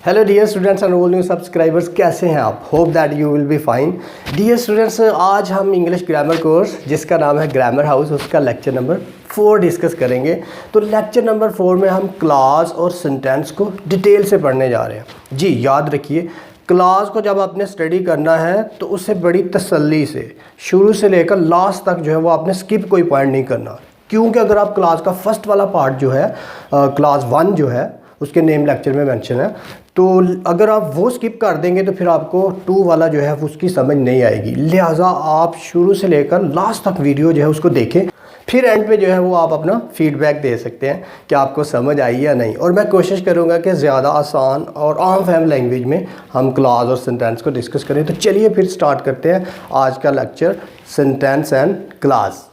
Hello dear students and all new subscribers, कैसे हैं आप? Hope that you will be fine. Dear students, आज हम इंग्लिश ग्रामर कोर्स जिसका नाम है ग्रामर हाउस, उसका लेक्चर नंबर 4 डिस्कस करेंगे। तो लेक्चर नंबर 4 में हम क्लास और सेंटेंस को डिटेल से पढ़ने जा रहे हैं। जी याद रखिए, क्लास को जब आपने स्टडी करना है तो उसे बड़ी तसल्ली से शुरू से लेकर लास्ट तक जो है वो आपने स्किप कोई पॉइंट नहीं करना, क्योंकि अगर आप क्लास का फर्स्ट वाला पार्ट जो है क्लास 1 जो है उसके नेम लेक्चर में मेंशन है, तो अगर आप वो स्किप कर देंगे तो फिर आपको 2 वाला जो है उसकी समझ नहीं आएगी। लिहाजा आप शुरू से लेकर लास्ट तक वीडियो जो है उसको देखें, फिर एंड पे जो है वो आप अपना फीडबैक दे सकते हैं कि आपको समझ आई या नहीं। और मैं कोशिश करूँगा कि ज़्यादा आसान और आम फहम लैंग्वेज में हम क्लास और सेंटेंस को डिस्कस करें। तो चलिए फिर स्टार्ट करते हैं आज का लेक्चर, सेंटेंस एंड क्लास।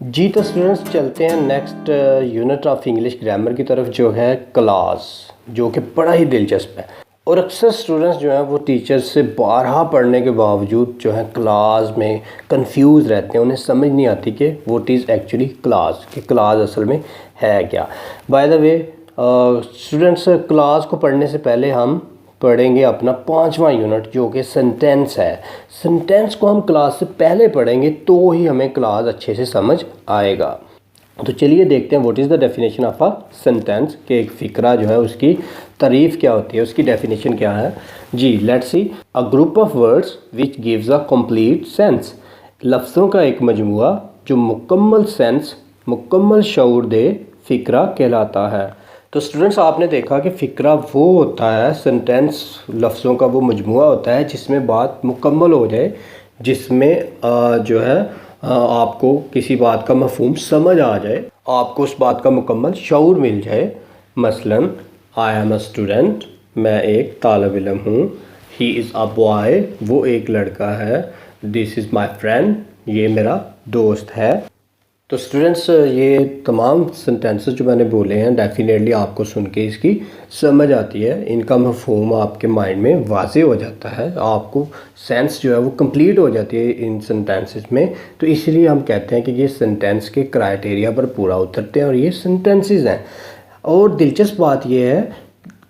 जी तो स्टूडेंट्स, चलते हैं next unit of English grammar की तरफ, जो है क्लास, जो कि बड़ा ही दिलचस्प है। और अक्सर स्टूडेंट्स जो हैं वो टीचर्स से बारहा पढ़ने के बावजूद जो है क्लास में कंफ्यूज रहते हैं, उन्हें समझ नहीं आती कि व्हाट इज़ एक्चुअली क्लास, कि क्लास असल में है क्या। By the way students, class को पढ़ने से पहले हम पढ़ेंगे अपना 5वां यूनिट, जो कि सेंटेंस है। सेंटेंस को हम क्लास से पहले पढ़ेंगे तो ही हमें क्लास अच्छे से समझ आएगा। तो चलिए देखते हैं what is the definition of a sentence, कि एक फ़िक्रा जो है उसकी तारीफ़ क्या होती है, उसकी डेफिनेशन क्या है। जी let's see, a group of words which gives a complete sense. लफ्ज़ों का एक मजमुआ जो मुकम्मल सेंस, मुकम्मल शऊर दे, फ़िक्रा कहलाता है। तो स्टूडेंट्स, आपने देखा कि फ़िक्रा वो होता है, सेंटेंस लफ्ज़ों का वो मजमुआ होता है जिसमें बात मुकम्मल हो जाए, जिसमें जो है आपको किसी बात का मफ़हूम समझ आ जाए, आपको उस बात का मुकम्मल शऊर मिल जाए। मसलन, आई एम अ स्टूडेंट, मैं एक तालिब इल्म हूँ। ही इज़ अ बॉय, वो एक लड़का है। दिस इज़ माई फ्रेंड, ये मेरा दोस्त है। तो स्टूडेंट्स, ये तमाम सेंटेंसेस जो मैंने बोले हैं डेफिनेटली आपको सुन के इसकी समझ आती है, इनका मफ़हूम आपके माइंड में वाज़े हो जाता है, आपको सेंस जो है वो कंप्लीट हो जाती है इन सेंटेंसेस में। तो इसलिए हम कहते हैं कि ये सेंटेंस के क्राइटेरिया पर पूरा उतरते हैं और ये सेंटेंसेस हैं। और दिलचस्प बात यह है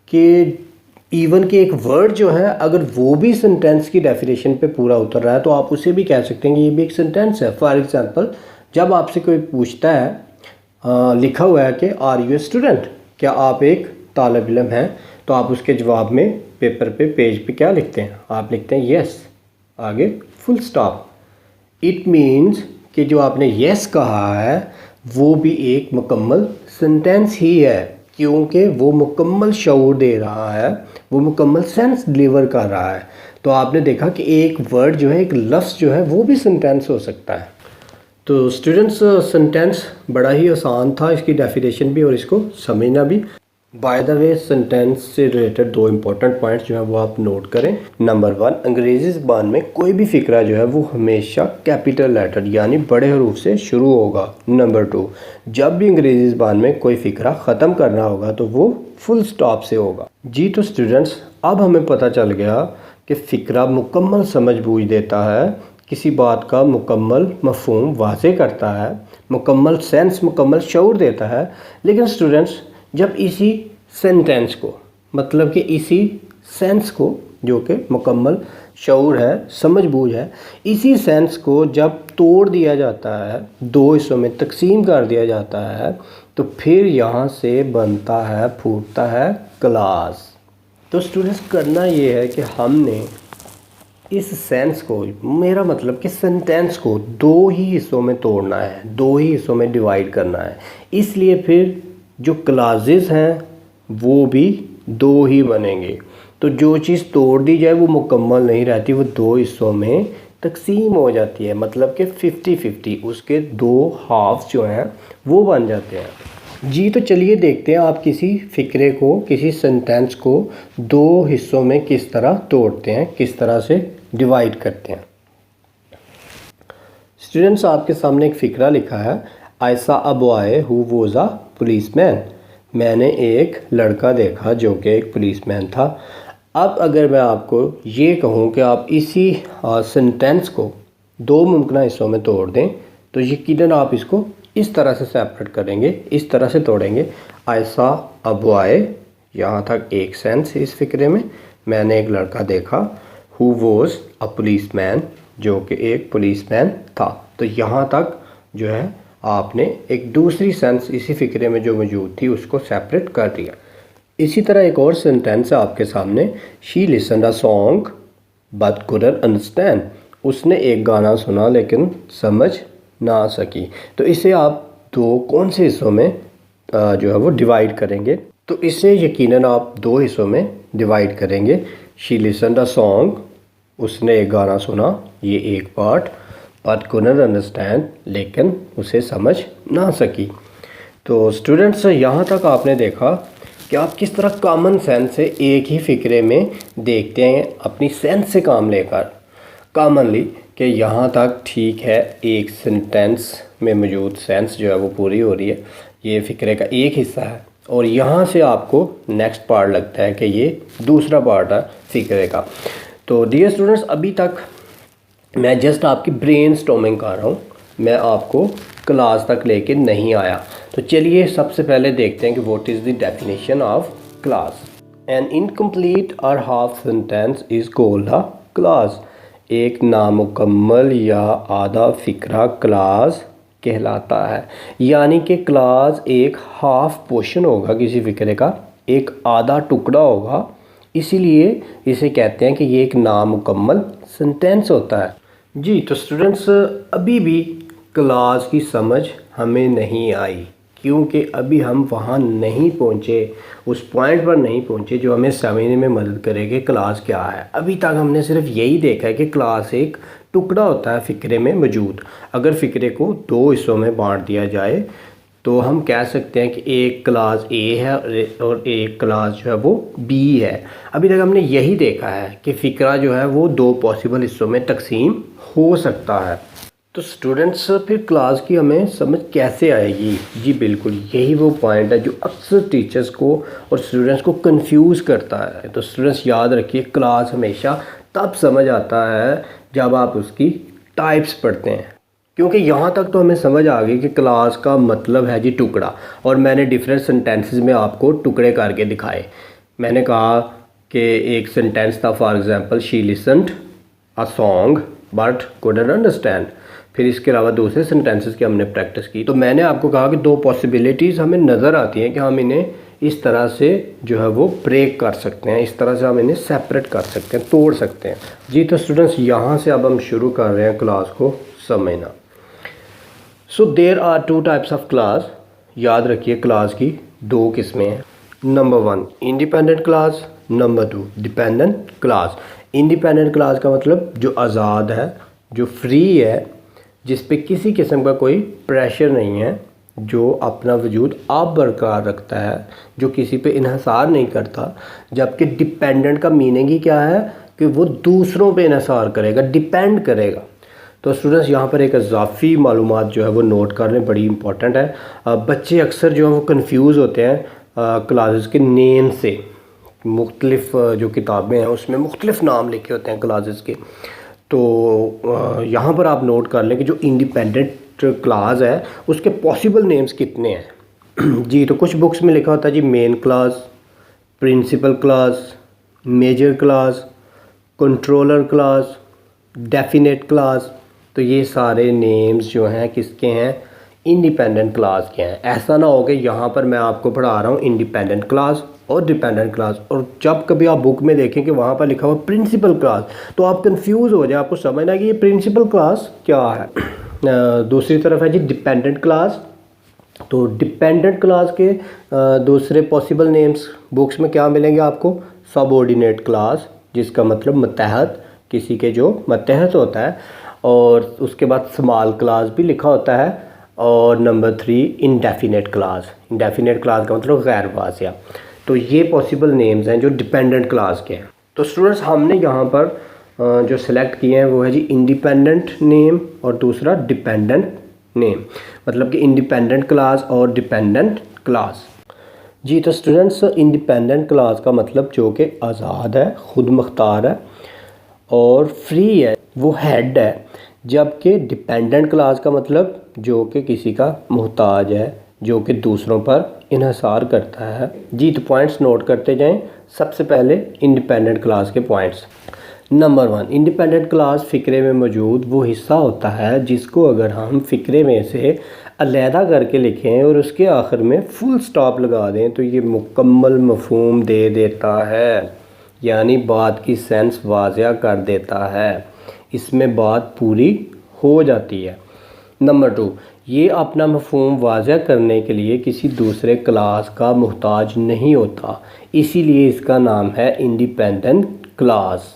कि इवन कि एक वर्ड जो है अगर वो भी सेंटेंस की डेफिनेशन पे पूरा उतर रहा है तो आप उसे भी कह सकते हैं कि ये भी एक सेंटेंस है। फॉर एग्जांपल, जब आपसे कोई पूछता है लिखा हुआ है कि आर यू ए स्टूडेंट, क्या आप एक तालिब इल्म हैं, तो आप उसके जवाब में पेपर पे, पेज पे क्या लिखते हैं? आप लिखते हैं येस, आगे फुल स्टॉप। इट मीन्स कि जो आपने येस कहा है वो भी एक मुकम्मल सेंटेंस ही है, क्योंकि वो मुकम्मल शऊर दे रहा है, वो मुकम्मल सेंस डिलीवर कर रहा है। तो आपने देखा कि एक वर्ड जो है, एक लफ्ज़ जो है वो भी सेंटेंस हो सकता है। तो स्टूडेंट्स, सेंटेंस बड़ा ही आसान था, इसकी डेफिनेशन भी और इसको समझना भी। बाय द वे, सेंटेंस से रिलेटेड 2 इंपॉर्टेंट पॉइंट्स जो है वो आप नोट करें। नंबर 1, अंग्रेज़ी ज़बान में कोई भी फ़िक्रा जो है वो हमेशा कैपिटल लेटर यानी बड़े हरूफ से शुरू होगा। नंबर 2, जब भी अंग्रेज़ी ज़बान में कोई फ़िक्रा ख़त्म करना होगा तो वो फुल स्टॉप से होगा। जी तो स्टूडेंट्स, अब हमें पता चल गया कि फ़िक्रा मुकम्मल समझ बूझ देता है, किसी बात का मुकम्मल मफ़हूम वाज़े करता है, मुकम्मल सेंस, मुकम्मल शऊर देता है। लेकिन स्टूडेंट्स, जब इसी सेंटेंस को, मतलब कि इसी सेंस को जो कि मुकम्मल शऊर है, समझ बूझ है, इसी सेंस को जब तोड़ दिया जाता है, 2 हिस्सों में तकसीम कर दिया जाता है, तो फिर यहाँ से बनता है, फूटता है क्लास। तो स्टूडेंट्स, करना ये है कि हमने इस सेंस को, मेरा मतलब कि सेंटेंस को 2 ही हिस्सों में तोड़ना है, 2 ही हिस्सों में डिवाइड करना है। इसलिए फिर जो क्लासेस हैं वो भी 2 ही बनेंगे। तो जो चीज़ तोड़ दी जाए वो मुकम्मल नहीं रहती, वो 2 हिस्सों में तकसीम हो जाती है, मतलब कि 50-50, उसके 2 हाफ्स जो हैं वो बन जाते हैं। जी तो चलिए देखते हैं आप किसी फ़िक्रे को, किसी सेंटेंस को 2 हिस्सों में किस तरह तोड़ते हैं, किस तरह से डिवाइड करते हैं। स्टूडेंट्स, आपके सामने एक फ़िक्रा लिखा है, I saw a boy who was a policeman. मैंने एक लड़का देखा जो कि एक पुलिसमैन था। अब अगर मैं आपको ये कहूँ कि आप इसी सेंटेंस को 2 मुमकिन हिस्सों में तोड़ दें, तो यकीनन आप इसको इस तरह से सेपरेट करेंगे, इस तरह से तोड़ेंगे। आई सॉ अ बॉय यहाँ तक एक सेंस इस फिक्रे में। मैंने एक लड़का देखा, हु वॉज अ पुलिसमैन, जो कि एक पुलिसमैन था। तो यहाँ तक जो है आपने एक दूसरी सेंस इसी फिक्रे में जो मौजूद थी उसको सेपरेट कर दिया। इसी तरह एक और सेंटेंस है आपके सामने, she listened a song but couldn't understand, उसने एक गाना सुना लेकिन समझ ना सकी। तो इसे आप दो कौन से हिस्सों में जो है वो डिवाइड करेंगे? तो इसे यकीनन आप दो हिस्सों में डिवाइड करेंगे। शी लिसन्ड अ सॉन्ग, उसने एक गाना सुना, ये एक पार्ट, बट कुडंट अंडरस्टैंड, लेकिन उसे समझ ना सकी। तो स्टूडेंट्स यहाँ तक आपने देखा कि आप किस तरह कॉमन सेंस से एक ही फिक्रे में देखते हैं अपनी सेंस से काम लेकर कॉमनली, कि यहाँ तक ठीक है एक सेंटेंस में मौजूद सेंस जो है वो पूरी हो रही है, ये फिक्रे का एक हिस्सा है, और यहाँ से आपको नेक्स्ट पार्ट लगता है कि ये दूसरा पार्ट है फिक्रे का। तो डियर स्टूडेंट्स, अभी तक मैं जस्ट आपकी ब्रेन स्टॉर्मिंग कर रहा हूँ, मैं आपको क्लास तक लेके नहीं आया। तो चलिए सबसे पहले देखते हैं कि what is the definition of clause. An incomplete और half sentence is called a clause. एक नामुकम्मल या आधा फिक्रा क्लास कहलाता है। यानी कि क्लास एक हाफ पोर्शन होगा किसी फिक्रे का, एक आधा टुकड़ा होगा, इसीलिए इसे कहते हैं कि ये एक नामुकम्मल सेंटेंस होता है। जी, तो स्टूडेंट्स अभी भी क्लास की समझ हमें नहीं आई, क्योंकि अभी हम वहाँ नहीं पहुँचे, उस पॉइंट पर नहीं पहुँचे जो हमें समझने में मदद करे कि क्लास क्या है। अभी तक हमने सिर्फ यही देखा है कि क्लास एक टुकड़ा होता है फ़िक्रे में मौजूद। अगर फ़िक्रे को दो हिस्सों में बांट दिया जाए तो हम कह सकते हैं कि एक क्लास ए है और एक क्लास जो है वो बी है। अभी तक हमने यही देखा है कि फ़िक्रा जो है वो दो पॉसिबल हिस्सों में तकसीम हो सकता है। तो स्टूडेंट्स फिर क्लास की हमें समझ कैसे आएगी? जी बिल्कुल, यही वो पॉइंट है जो अक्सर टीचर्स को और स्टूडेंट्स को कंफ्यूज करता है। तो स्टूडेंट्स याद रखिए, क्लास हमेशा तब समझ आता है जब आप उसकी टाइप्स पढ़ते हैं, क्योंकि यहाँ तक तो हमें समझ आ गई कि क्लास का मतलब है जी टुकड़ा, और मैंने डिफरेंट सेंटेंसेस में आपको टुकड़े करके दिखाए। मैंने कहा कि एक सेंटेंस था, for example, she listened a song but couldn't understand. फिर इसके अलावा दूसरे सेंटेंसेस की हमने प्रैक्टिस की। तो मैंने आपको कहा कि दो पॉसिबिलिटीज़ हमें नज़र आती हैं कि हम इन्हें इस तरह से जो है वो ब्रेक कर सकते हैं, इस तरह से हम इन्हें सेपरेट कर सकते हैं, तोड़ सकते हैं। जी, तो स्टूडेंट्स यहाँ से अब हम शुरू कर रहे हैं क्लास को समझना। So there are two types of class. याद रखिए क्लास की दो किस्में हैं। Number one independent class, number two dependent class. Independent class का मतलब जो आज़ाद है, जो फ्री है, जिस पे किसी किस्म का कोई प्रेशर नहीं है, जो अपना वजूद आप बरकरार रखता है, जो किसी पे इन्हिसार नहीं करता। जबकि डिपेंडेंट का मीनिंग ही क्या है कि वो दूसरों पे इन्हिसार करेगा, डिपेंड करेगा। तो स्टूडेंट्स यहाँ पर एक इजाफी मालूमात जो है वो नोट कर लें, बड़ी इंपॉर्टेंट है। बच्चे अक्सर जो है वो कंफ्यूज होते हैं क्लासेस के नेम से। मुख्तलिफ जो किताबें हैं उसमें मुख्तलिफ नाम लिखे होते हैं क्लासेस के। तो यहाँ पर आप नोट कर लें कि जो इंडिपेंडेंट क्लास है उसके पॉसिबल नेम्स कितने हैं। जी, तो कुछ बुक्स में लिखा होता है जी main clause, principal clause, major clause, controller clause, definite clause. तो ये सारे नेम्स जो हैं किसके हैं? इंडिपेंडेंट क्लास के हैं। ऐसा ना हो कि यहाँ पर मैं आपको पढ़ा रहा हूँ इंडिपेंडेंट क्लास और डिपेंडेंट क्लास, और जब कभी आप बुक में देखें कि वहाँ पर लिखा हुआ प्रिंसिपल क्लास, तो आप कंफ्यूज हो जाए। आपको समझना है कि ये प्रिंसिपल क्लास क्या है। दूसरी तरफ है जी डिपेंडेंट क्लास। तो डिपेंडेंट क्लास के दूसरे पॉसिबल नेम्स बुक्स में क्या मिलेंगे आपको? सबऑर्डिनेट क्लास, जिसका मतलब मतहत, किसी के जो मतहत होता है, और उसके बाद स्मॉल क्लास भी लिखा होता है, और number 3 indefinite class. Indefinite class का मतलब गैर वाज़िया। तो ये पॉसिबल नेम्स हैं जो डिपेंडेंट क्लास के हैं। तो स्टूडेंट्स हमने यहाँ पर जो सिलेक्ट किए हैं वो है जी इंडिपेंडेंट नेम और दूसरा डिपेंडेंट नेम, मतलब कि इंडिपेंडेंट क्लास और डिपेंडेंट क्लास। जी, तो स्टूडेंट्स इंडिपेंडेंट क्लास का मतलब जो कि आज़ाद है, ख़ुद मुख्तार है और फ्री है, वो हेड है। जबकि डिपेंडेंट क्लास का मतलब जो कि किसी का मोहताज है, जो कि दूसरों पर इन्हिसार करता है। जी तो पॉइंट्स नोट करते जाएं। सबसे पहले इंडिपेंडेंट क्लास के पॉइंट्स। नंबर 1, इंडिपेंडेंट क्लास फ़िक्रे में मौजूद वो हिस्सा होता है जिसको अगर हम फ़िक्रे में से अलहदा करके लिखें और उसके आखिर में फुल स्टॉप लगा दें तो ये मुकम्मल मफ़हूम दे देता है, यानी बात की सेंस वाज़िया कर देता है, इसमें बात पूरी हो जाती है। नंबर 2, ये अपना मफ़हूम वाज़िया करने के लिए किसी दूसरे क्लास का मुहताज नहीं होता, इसीलिए इसका नाम है इंडिपेंडेंट क्लास।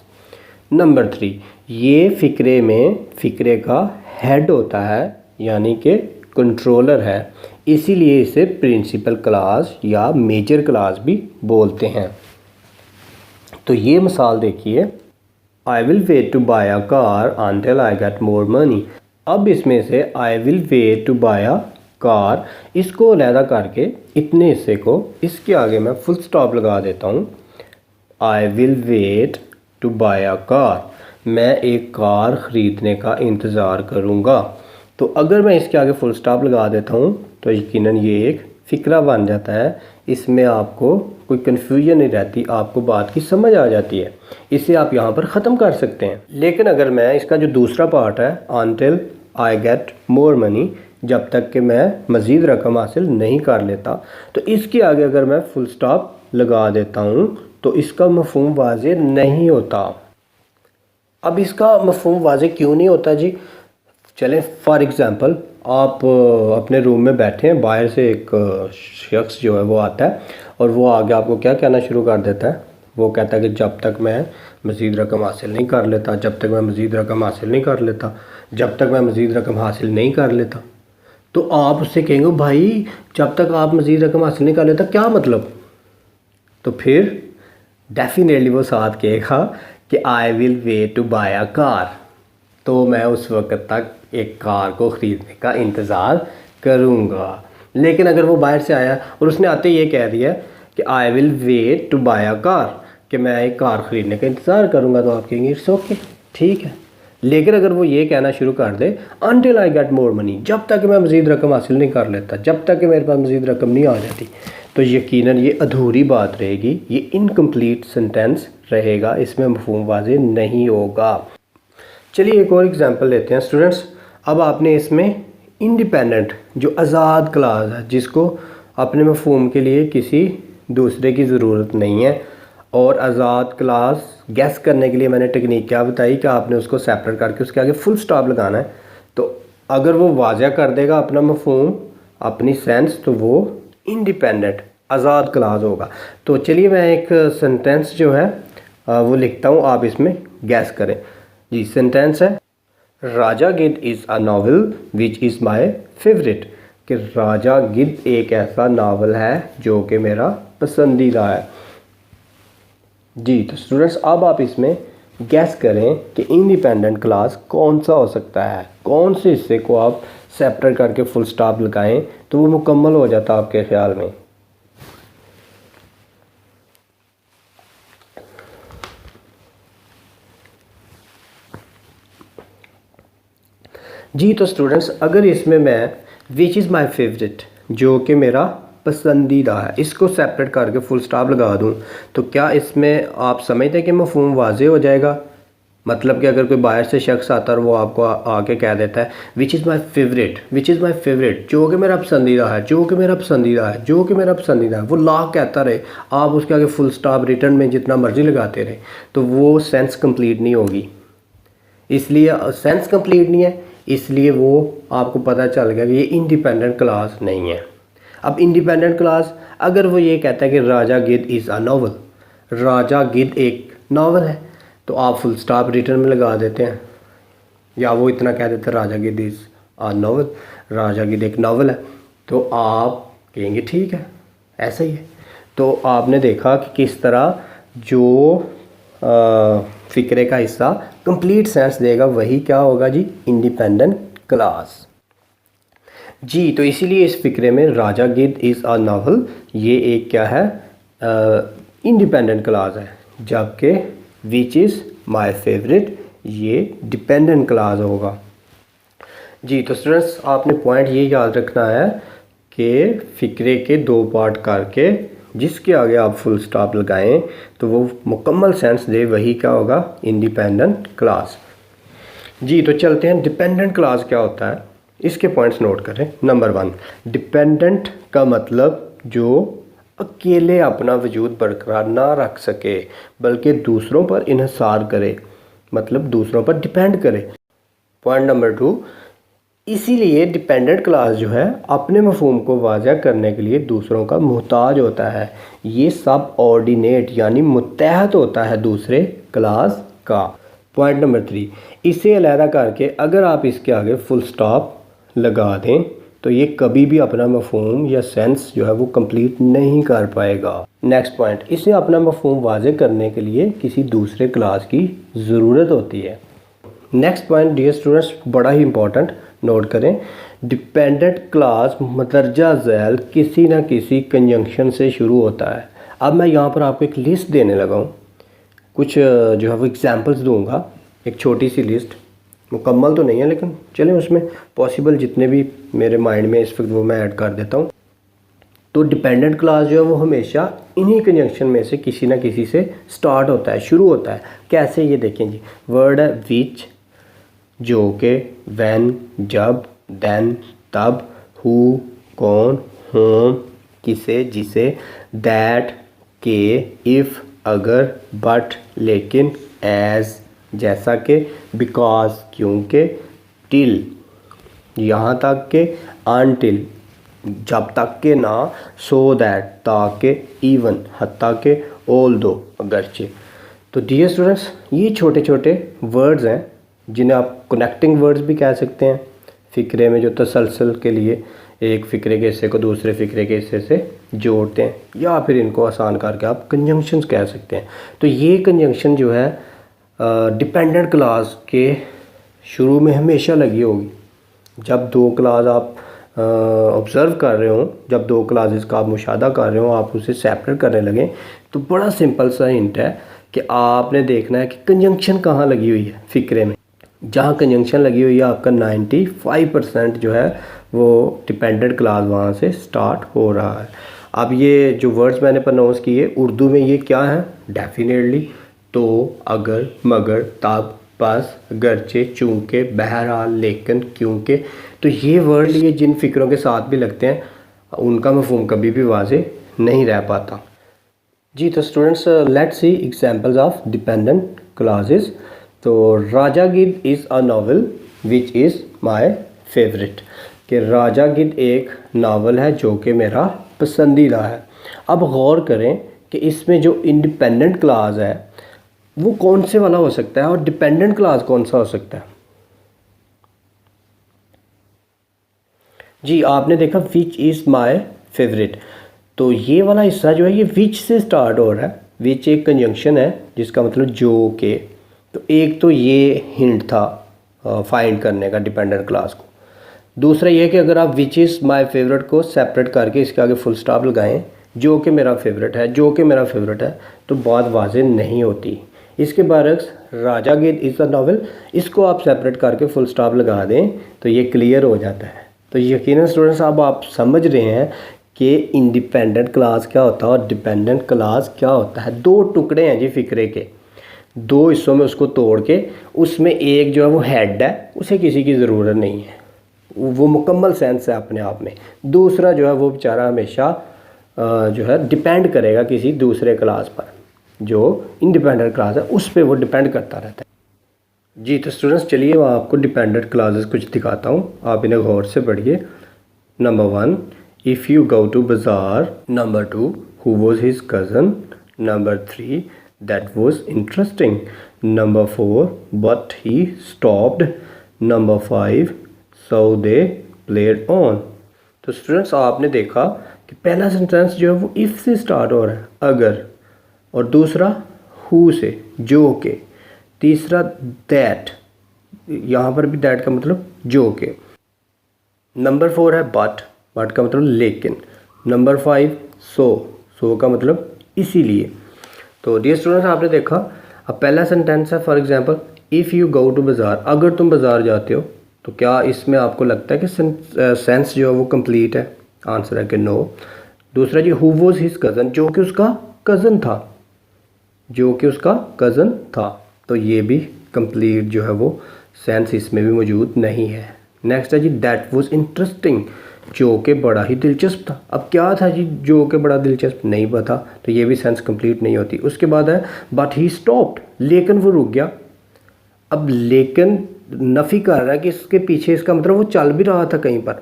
नंबर 3, ये फ़िक्रे का हेड होता है, यानी कि कंट्रोलर है, इसीलिए इसे प्रिंसिपल क्लास या मेजर क्लास भी बोलते हैं। तो ये मिसाल देखिए, I will wait to buy a car until I get more money. अब इसमें से I will wait to buy a car, इसको अलहदा करके इतने हिस्से को इसके आगे मैं फुल स्टॉप लगा देता हूँ। I will wait to buy a car, मैं एक कार ख़रीदने का इंतज़ार करूँगा। तो अगर मैं इसके आगे फुल स्टॉप लगा देता हूँ तो यकीनन ये एक फ़िक्रा बन जाता है, इसमें आपको कोई कन्फ्यूजन नहीं रहती, आपको बात की समझ आ जाती है, इसे आप यहाँ पर ख़त्म कर सकते हैं। लेकिन अगर मैं इसका जो दूसरा पार्ट है until I get more money, जब तक कि मैं मज़ीद रकम हासिल नहीं कर लेता, तो इसके आगे अगर मैं फुल स्टॉप लगा देता हूँ तो इसका मफ़हूम वाज़े नहीं होता। अब इसका मफ़हूम वाज़े क्यों नहीं होता जी? चलें फॉर एग्ज़ाम्पल आप अपने रूम में बैठे हैं, बाहर से एक शख्स जो है वो आता है और वो आगे आपको क्या कहना शुरू कर देता है, वो कहता है कि जब तक मैं मज़ीद रकम हासिल नहीं कर लेता, जब तक मैं मज़ीद रकम हासिल नहीं कर लेता, जब तक मैं मज़ीद रकम हासिल नहीं कर लेता। तो आप उससे कहेंगे भाई जब तक आप मज़ीद रकम हासिल नहीं कर लेता क्या मतलब? तो फिर डेफिनेटली वो साथ कहेगा कि I will wait to buy a car, तो मैं उस वक्त तक एक कार को ख़रीदने का इंतज़ार करूँगा। लेकिन अगर वो बाहर से आया और उसने आते ही ये कह दिया कि I will wait to buy a car, कि मैं एक कार ख़रीदने का इंतज़ार करूँगा, तो आप कहेंगे इट्स ओके, ठीक है। लेकिन अगर वो ये कहना शुरू कर दे until I get more money, जब तक मैं मज़ीद रकम हासिल नहीं कर लेता, जब तक कि मेरे पास मज़ीद रकम नहीं आ जाती, तो यकीनन ये अधूरी बात रहेगी, ये इनकम्प्लीट सेंटेंस रहेगा, इसमें मफ़हूम वाज़े नहीं होगा। चलिए एक और एग्जांपल लेते हैं स्टूडेंट्स। अब आपने इसमें इंडिपेंडेंट जो आज़ाद क्लास है, जिसको अपने मफ़हूम के लिए किसी दूसरे की ज़रूरत नहीं है, और आज़ाद क्लास गैस करने के लिए मैंने टेक्निक क्या बताई कि आपने उसको सेपरेट करके उसके आगे फुल स्टॉप लगाना है। तो अगर वो वाज़ा कर देगा अपना मफ़हूम, अपनी सेंस, तो वो इंडिपेंडेंट आज़ाद क्लास होगा। तो चलिए मैं एक सेंटेंस जो है वो लिखता हूँ, आप इसमें गैस करें। जी सेंटेंस है, राजा गिद्ध is a novel which is my favourite, कि राजा गिद्ध एक ऐसा नावल है जो कि मेरा पसंदीदा है। जी तो स्टूडेंट्स अब आप इसमें गैस करें कि इंडिपेंडेंट क्लास कौन सा हो सकता है, कौन से हिस्से को आप सेपरेट करके फुल स्टॉप लगाएं तो वो मुकम्मल हो जाता आपके ख्याल में। जी तो स्टूडेंट्स अगर इसमें मैं विच इज़ माई फेवरेट जो कि मेरा पसंदीदा है, इसको सेपरेट करके फुल स्टॉप लगा दूं, तो क्या इसमें आप समझते हैं कि मफ़हूम वाज़े हो जाएगा? मतलब कि अगर कोई बाहर से शख्स आता है और वो आपको आके कह देता है which is my favourite, which is my favourite, जो कि मेरा पसंदीदा है, जो कि मेरा पसंदीदा है, जो कि मेरा पसंदीदा है, वो ला कहता रहे, आप उसके आगे फुल स्टॉप रिटर्न में जितना मर्जी लगाते रहे, तो वो सेंस कंप्लीट नहीं होगी। इसलिए सेंस कंप्लीट नहीं है, इसलिए वो आपको पता चल गया कि ये इंडिपेंडेंट क्लास नहीं है। अब इंडिपेंडेंट क्लास अगर वो ये कहता है कि राजा गिद्ध इज़ अ नावल, राजा गिद्ध एक नावल है, तो आप फुल स्टॉप रिटर्न में लगा देते हैं, या वो इतना कह देते हैं राजा गिद्ध इज़ अ नावल, राजा गिद्ध एक नावल है, तो आप कहेंगे ठीक है ऐसा ही है। तो आपने देखा कि किस तरह जो फ़िक्रे का हिस्सा कंप्लीट सेंस देगा वही क्या होगा जी, इंडिपेंडेंट क्लास। जी तो इसीलिए इस फ़िक्रे में राजा गिद्ध इज़ अ नावल ये एक क्या है, इंडिपेंडेंट क्लास है, जबकि विच इज़ माय फेवरेट ये डिपेंडेंट क्लास होगा। जी तो स्टूडेंट्स आपने पॉइंट ये याद रखना है के फ़िक्रे के दो पार्ट करके जिसके आगे आप फुल स्टॉप लगाएं तो वो मुकम्मल सेंस दे, वही क्या होगा, इंडिपेंडेंट क्लास। जी तो चलते हैं, डिपेंडेंट क्लास क्या होता है, इसके पॉइंट्स नोट करें। नंबर 1, डिपेंडेंट का मतलब जो अकेले अपना वजूद बरकरार ना रख सके बल्कि दूसरों पर इन्हिसार करे, मतलब दूसरों पर डिपेंड करे। पॉइंट नंबर 2, इसीलिए डिपेंडेंट क्लास जो है अपने मफहूम को वाज़ह करने के लिए दूसरों का मोहताज होता है। ये सब ऑर्डिनेट यानी मुत्तहद होता है दूसरे क्लास का। पॉइंट नंबर 3, इसे अलहदा करके अगर आप इसके आगे फुल स्टॉप लगा दें तो ये कभी भी अपना मफहूम या सेंस जो है वो कंप्लीट नहीं कर पाएगा। नेक्स्ट पॉइंट, इसे अपना मफहूम वाज़ह करने के लिए किसी दूसरे क्लास की ज़रूरत होती है। नेक्स्ट पॉइंट डियर स्टूडेंट्स, बड़ा ही इंपॉर्टेंट, नोट करें। डिपेंडेंट क्लास मदरजा झैल किसी न किसी कंजंक्शन से शुरू होता है। अब मैं यहाँ पर आपको एक लिस्ट देने लगा हूँ, कुछ जो है वो एग्जांपल्स दूंगा, एक छोटी सी लिस्ट, मुकम्मल तो नहीं है लेकिन चलें उसमें पॉसिबल जितने भी मेरे माइंड में इस वक्त वो मैं ऐड कर देता हूँ। तो डिपेंडेंट क्लास जो है वो हमेशा इन्हीं कंजंक्शन में से किसी ना किसी से स्टार्ट होता है, शुरू होता है। कैसे, ये देखें जी, वर्ड है विच, जो के, व्हेन, जब, देन, तब, हु, कौन, होम, किसे, जिसे, दैट, के, इफ़, अगर, बट, लेकिन, एज, जैसा के, बिकॉज, क्योंकि, टिल, यहाँ तक के, अनटिल, जब तक के ना, सो दैट, ताकि, इवन, हत्ता के, ऑल दो, अगरचे। तो डियर स्टूडेंट्स, ये छोटे छोटे वर्ड्स हैं जिन्हें आप कनेक्टिंग वर्ड्स भी कह सकते हैं। फ़िक्रे में जो तसलसल के लिए एक फ़िक्रे के हिस्से को दूसरे फ़िक्रे के हिस्से से जोड़ते हैं, या फिर इनको आसान करके आप कंजंक्शंस कह सकते हैं। तो ये कंजंक्शन जो है डिपेंडेंट क्लास के शुरू में हमेशा लगी होगी। जब दो क्लास आप ऑब्ज़र्व कर रहे हो, जब दो क्लासेस का आप मुशाहदा कर रहे हो, आप उसे सेपरेट करने लगें, तो बड़ा सिंपल सा हिंट है कि आपने देखना है कि कंजंक्शन कहाँ लगी हुई है फ़िक्रे में। जहाँ कंजंक्शन लगी हुई है आपका 95% जो है वो डिपेंडेंट क्लास वहाँ से स्टार्ट हो रहा है। अब ये जो वर्ड्स मैंने प्रोनाउंस किए उर्दू में, ये क्या है, डेफिनेटली, तो, अगर, मगर, तब, बस, अगरचे, चूँकि, बहरहाल, लेकिन, क्योंकि। तो ये वर्ड ये जिन फ़िक्रों के साथ भी लगते हैं उनका मफहूम कभी भी वाज़े नहीं रह पाता। जी तो students, let's see examples of dependent classes. तो राजा गिद्ध is a novel which is my favourite, कि राजा गिद्ध एक नावल है जो कि मेरा पसंदीदा है। अब गौर करें कि इसमें जो इंडिपेंडेंट क्लास है वो कौन से वाला हो सकता है और डिपेंडेंट क्लास कौन सा हो सकता है। जी आपने देखा विच इज़ माय फेवरेट, तो ये वाला हिस्सा जो है ये विच से स्टार्ट हो रहा है। विच एक कंजंक्शन है जिसका मतलब जो के, तो एक तो ये हिंट था फाइंड करने का डिपेंडेंट क्लास को। दूसरा ये कि अगर आप विच इज़ माय फेवरेट को सेपरेट करके इसके आगे फुल स्टॉप लगाएं, जो कि मेरा फेवरेट है, जो कि मेरा फेवरेट है, तो बात वाज़ेह नहीं होती। इसके बरक्स राजा गिद्ध इज़ अ नावल, इसको आप सेपरेट करके फुल स्टॉप लगा दें तो ये क्लियर हो जाता है। तो यकीनन स्टूडेंट्स अब आप समझ रहे हैं कि इंडिपेंडेंट क्लास क्या होता है और डिपेंडेंट क्लास क्या होता है। दो टुकड़े हैं जी फ़िक्रे के, दो हिस्सों में उसको तोड़ के उसमें एक जो है वो हेड है, उसे किसी की ज़रूरत नहीं है, वो मुकम्मल सेंस है अपने आप में। दूसरा जो है वो बेचारा हमेशा जो है डिपेंड करेगा किसी दूसरे क्लास पर, जो इंडिपेंडेंट क्लास है उस पर वो डिपेंड करता रहता है। जी तो स्टूडेंट्स चलिए मैं आपको डिपेंडेंट क्लासेस कुछ दिखाता हूँ, आप इन्हें गौर से पढ़िए। Number 1, if you go to बाज़ार। Number 2, who was his cousin. Number 3, that was interesting. Number 4, but he stopped. Number 5, so they played on. तो स्टूडेंट्स आपने देखा कि पहला सेंटेंस जो है वो इफ़ से स्टार्ट हो रहा है, अगर, और दूसरा हु से, जो के, तीसरा दैट, यहाँ पर भी दैट का मतलब जो के। नंबर 4 है बट, बट का मतलब लेकिन। नंबर 5 सो का मतलब इसीलिए। तो डियर स्टूडेंट्स आपने देखा, अब पहला सेंटेंस है for example if you go to bazaar, अगर तुम बाज़ार जाते हो, तो क्या इसमें आपको लगता है कि सेंस जो है वो कंप्लीट है? आंसर है कि नो। दूसरा जी हु वॉज हिज कज़न, जो कि उसका कज़न था, जो कि उसका कज़न था, तो ये भी कंप्लीट जो है वो सेंस इसमें भी मौजूद नहीं है। नेक्स्ट है जी दैट वॉज इंटरेस्टिंग, जो कि बड़ा ही दिलचस्प था। अब क्या था जी जो कि बड़ा दिलचस्प, नहीं पता, तो ये भी सेंस कंप्लीट नहीं होती। उसके बाद है बट ही स्टॉप्ड, लेकिन वो रुक गया। अब लेकिन नफ़ी कर रहा है कि इसके पीछे इसका मतलब वो चल भी रहा था कहीं पर,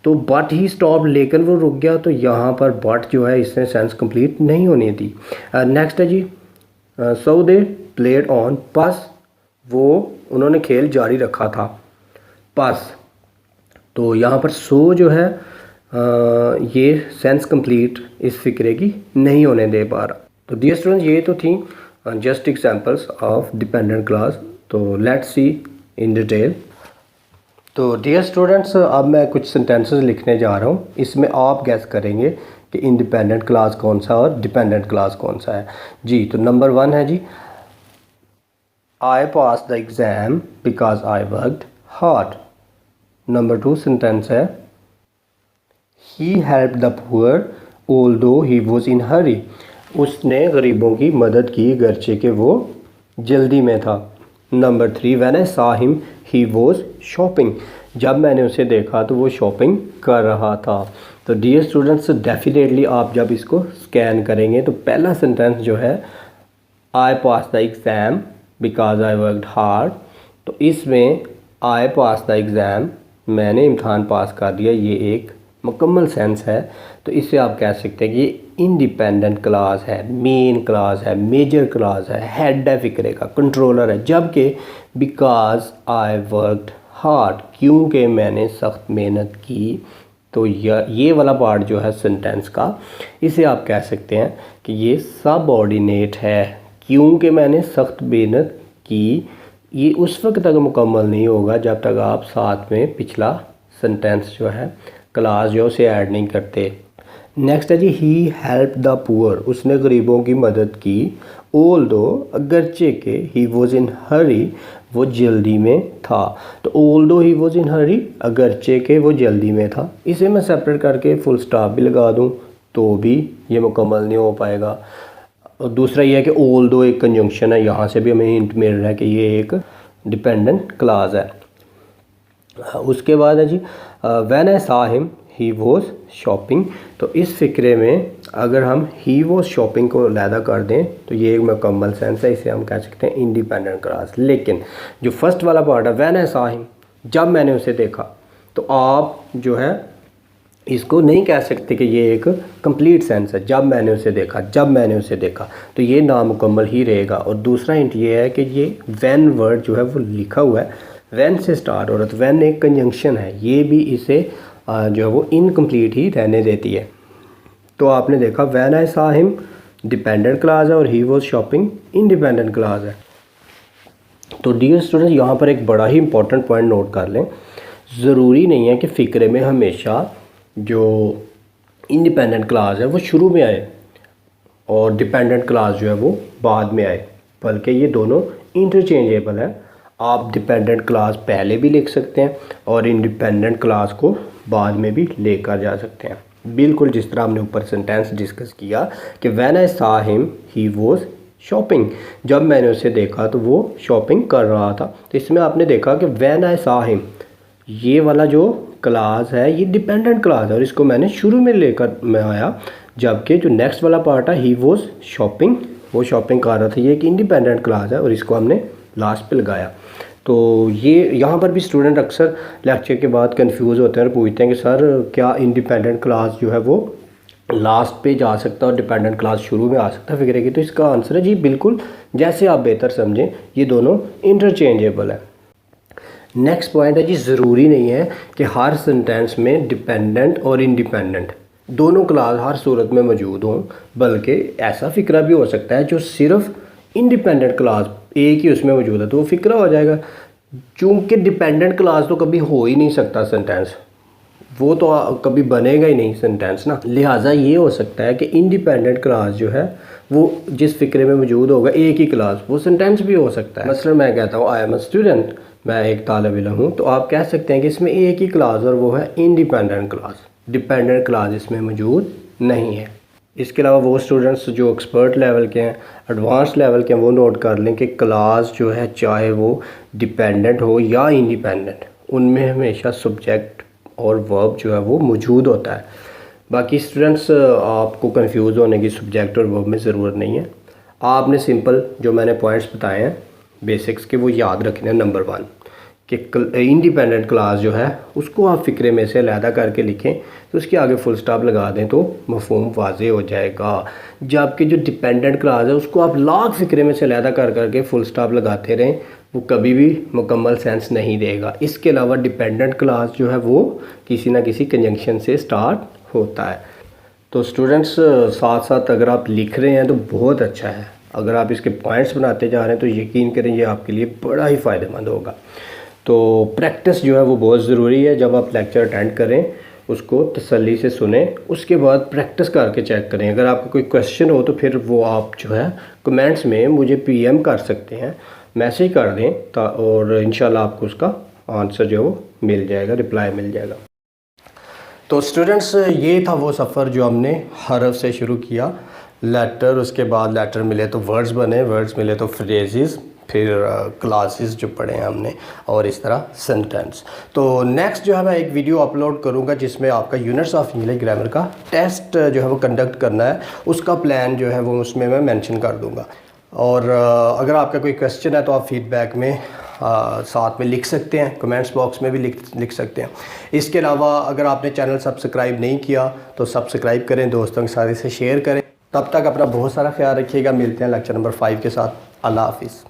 तो बट ही स्टॉप लेकिन वो रुक गया, तो यहाँ पर बट जो है इसने सेंस कंप्लीट नहीं होनी थी। नेक्स्ट है जी सो दे प्लेड ऑन पास, वो उन्होंने खेल जारी रखा था पास, तो यहाँ पर सो जो है ये सेंस कंप्लीट इस फिक्रे की नहीं होने दे पा रहा। तो डियर स्टूडेंट्स ये तो थी just examples of dependent class. तो लेट्स सी इन डिटेल। तो डियर स्टूडेंट्स अब मैं कुछ सेंटेंसेस लिखने जा रहा हूँ, इसमें आप गैस करेंगे कि इंडिपेंडेंट क्लास कौन सा और डिपेंडेंट क्लास कौन सा है जी। तो नंबर 1 है जी I pass the exam because I worked hard. Number 2 sentence है he help the poor although he was in hurry, उसने गरीबों की मदद की गरचे के वो जल्दी में था। Number 3 when I saw him he was shopping, जब मैंने उसे देखा तो वो शॉपिंग कर रहा था। तो डियर स्टूडेंट्स डेफिनेटली आप जब इसको स्कैन करेंगे तो पहला सेंटेंस जो है I pass the exam because I worked hard, तो इसमें आई पास द एग्ज़ाम, मैंने इम्तहान पास कर दिया, ये एक मुकम्मल सेंस है। तो इससे आप कह सकते हैं कि ये इंडिपेंडेंट क्लास है, मेन क्लास है, मेजर क्लास है, हेड है फिक्रे का, कंट्रोलर है। जबकि बिकॉज आई वर्कड हार्ड, क्योंकि मैंने सख्त मेहनत की, तो ये वाला पार्ट जो है सेंटेंस का, इसे आप कह सकते हैं कि ये सबऑर्डिनेट है, क्योंकि मैंने सख्त मेहनत की। ये उस वक्त तक मुकम्मल नहीं होगा जब तक आप साथ में पिछला सेंटेंस जो है क्लास जो उसे ऐड नहीं करते। नेक्स्ट है जी ही हेल्प द पुअर, उसने गरीबों की मदद की। ऑल्दो, अगरचे के, ही वॉज इन हरी, वो जल्दी में था। तो ऑल्दो ही वॉज इन हरी, अगरचे के वो जल्दी में था, इसे मैं सेपरेट करके फुल स्टॉप भी लगा दूं तो भी ये मुकम्मल नहीं हो पाएगा। और दूसरा ये है कि ऑल्दो एक कंजंक्शन है, यहाँ से भी हमें हिंट मिल रहा है कि ये एक डिपेंडेंट क्लास है। उसके बाद है जी when I saw him he was shopping, तो इस फिक्रे में अगर हम ही वॉज शॉपिंग को अलहदा कर दें तो ये एक मुकम्मल सेंस है, इसे हम कह सकते हैं इंडिपेंडेंट क्लास। लेकिन जो फर्स्ट वाला पार्ट है व्हेन आई सॉ हिम, जब मैंने उसे देखा, तो आप जो है इसको नहीं कह सकते कि ये एक कंप्लीट सेंस है। जब मैंने उसे देखा, जब मैंने उसे देखा, तो ये नामुकम्मल ही रहेगा। और दूसरा हिंट ये है कि ये व्हेन वर्ड जो है वो लिखा हुआ है, व्हेन से स्टार्ट हो रहा है, तो व्हेन एक कंजंक्शन है, ये भी इसे जो है वो इनकम्प्लीट ही रहने देती है। तो आपने देखा when I saw him dependent class है और ही वॉज शॉपिंग इंडिपेंडेंट क्लास है। तो डियर स्टूडेंट्स यहाँ पर एक बड़ा ही इंपॉर्टेंट पॉइंट नोट कर लें, ज़रूरी नहीं है कि फ़िक्रे में हमेशा जो इंडिपेंडेंट क्लास है वो शुरू में आए और डिपेंडेंट क्लास जो है वो बाद में आए, बल्कि ये दोनों इंटरचेंजेबल है। आप डिपेंडेंट क्लास पहले भी लिख सकते हैं और इंडिपेंडेंट क्लास को बाद में भी लेकर जा सकते हैं, बिल्कुल जिस तरह हमने ऊपर सेंटेंस डिस्कस किया कि when I saw him he was shopping, जब मैंने उसे देखा तो वो शॉपिंग कर रहा था। तो इसमें आपने देखा कि व्हेन आई सॉ हिम, ये वाला जो क्लास है ये डिपेंडेंट क्लास है और इसको मैंने शुरू में लेकर मैं आया, जबकि जो नेक्स्ट वाला पार्ट है ही वॉज शॉपिंग, वो शॉपिंग कर रहा था, ये एक इंडिपेंडेंट क्लास है और इसको हमने लास्ट पे लगाया। तो ये यहाँ पर भी स्टूडेंट अक्सर लेक्चर के बाद कंफ्यूज होते हैं और पूछते हैं कि सर क्या इंडिपेंडेंट क्लास जो है वो लास्ट पे जा सकता है और डिपेंडेंट क्लास शुरू में आ सकता है फिक्रे की। तो इसका आंसर है जी बिल्कुल, जैसे आप बेहतर समझें, ये दोनों इंटरचेंजेबल है। नेक्स्ट पॉइंट है जी ज़रूरी नहीं है कि हर सेंटेंस में डिपेंडेंट और इंडिपेंडेंट दोनों क्लास हर सूरत में मौजूद हों, बल्कि ऐसा फ़िक्रा भी हो सकता है जो सिर्फ इंडिपेंडेंट क्लास एक ही उसमें मौजूद है, तो वो फ़िक्रा हो जाएगा। चूँकि डिपेंडेंट क्लास तो कभी हो ही नहीं सकता सेंटेंस, वो तो कभी बनेगा ही नहीं सेंटेंस ना, लिहाजा ये हो सकता है कि इंडिपेंडेंट क्लास जो है वो जिस फिक्रे में मौजूद होगा एक ही क्लास, वो सेंटेंस भी हो सकता है। मसलन मैं कहता हूँ आई एम अ स्टूडेंट, मैं एक तालिब इल्म हूँ, तो आप कह सकते हैं कि इसमें एक ही क्लास और वो है इंडिपेंडेंट क्लास। डिपेंडेंट क्लास इसमें मौजूद नहीं है। इसके अलावा वो स्टूडेंट्स जो एक्सपर्ट लेवल के हैं, एडवांस लेवल के हैं, वो नोट कर लें कि क्लास जो है चाहे वो डिपेंडेंट हो या इंडिपेंडेंट, उनमें हमेशा सब्जेक्ट और वर्ब जो है वो मौजूद होता है। बाकी स्टूडेंट्स आपको कंफ्यूज होने की सब्जेक्ट और वर्ब में ज़रूरत नहीं है। आपने सिंपल जो मैंने पॉइंट्स बताए हैं बेसिक्स के वो याद रखने हैं। नंबर 1 कि इंडिपेंडेंट क्लास जो है उसको आप फ़िक्रे में से अलहदा करके लिखें, तो उसके आगे फुल स्टॉप लगा दें तो मफ़हूम वाज़े हो जाएगा। जबकि जो डिपेंडेंट क्लास है उसको आप लाख फ़िक्रे में से अलहदा कर करके फुल स्टॉप लगाते रहें, वो कभी भी मुकम्मल सेंस नहीं देगा। इसके अलावा डिपेंडेंट क्लास जो है वो किसी ना किसी कंजंक्शन से स्टार्ट होता है। तो स्टूडेंट्स साथ साथ अगर आप लिख रहे हैं तो बहुत अच्छा है, अगर आप इसके पॉइंट्स बनाते जा रहे हैं तो यकीन करें ये आपके लिए बड़ा ही फ़ायदेमंद होगा। तो प्रैक्टिस जो है वो बहुत ज़रूरी है। जब आप लेक्चर अटेंड करें उसको तसल्ली से सुने, उसके बाद प्रैक्टिस करके चेक करें। अगर आपका कोई क्वेश्चन हो तो फिर वो आप जो है कमेंट्स में मुझे पीएम कर सकते हैं, मैसेज कर दें और इंशाल्लाह आपको उसका आंसर जो मिल जाएगा, रिप्लाई मिल जाएगा। तो स्टूडेंट्स ये था वो सफ़र जो हमने हरफ से शुरू किया, लेटर, उसके बाद लेटर मिले तो वर्ड्स बने, वर्ड्स मिले तो फ्रेजेस, फिर क्लासेस जो पढ़े हैं हमने, और इस तरह सेंटेंस। तो नेक्स्ट जो है मैं एक वीडियो अपलोड करूंगा जिसमें आपका यूनिट्स ऑफ इंग्लिश ग्रामर का टेस्ट जो है वो कंडक्ट करना है, उसका प्लान जो है वो उसमें मैं मेंशन कर दूंगा। और अगर आपका कोई क्वेश्चन है तो आप फीडबैक में साथ में लिख सकते हैं, कमेंट्स बॉक्स में भी लिख सकते हैं। इसके अलावा अगर आपने चैनल सब्सक्राइब नहीं किया तो सब्सक्राइब करें, दोस्तों के साथ इसे शेयर करें। तब तक अपना बहुत सारा ख्याल रखिएगा। मिलते हैं लेक्चर नंबर 5 के साथ। अल्लाह हाफिज़।